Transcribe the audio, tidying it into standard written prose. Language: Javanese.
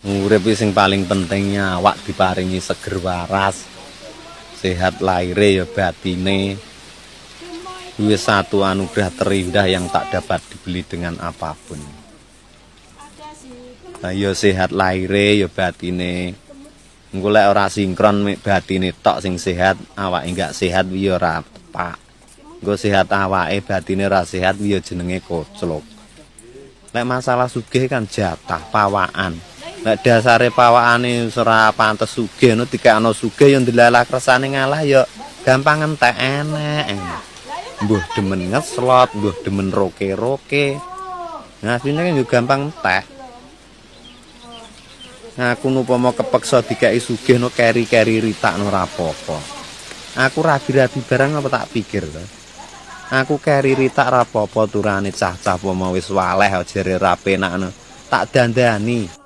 Urip sing paling pentingnya awak diparingi seger waras, sehat lahire ya batine. Kuwi satu anugerah terindah yang tak dapat dibeli dengan apapun. Ayo sehat lahire ya batine. Engko lek ora sinkron mek batine tok sing sehat, awake enggak sehat ya ora tepak. Engko sehat awake batine ora sehat ya jenenge koclok. Lek masalah sugih kan jatah pawaan. Lek dasare pawakane ora pantes sugih no dikakno sugih ya ndelalah kersane ngalah ya gampang entek enek. Mbuh demen ngeslot, mbuh demen roke-roke. Nah, asline kan yo gampang entek. Aku nupama kepeksa dikai sugih no keri-keri ritakno ora apa-apa. Aku rabi-rabi barang apa tak pikir to. Aku keri ritak ra apa-apa turane cah-cah apa wis waleh jare ra penakno. Tak dandani.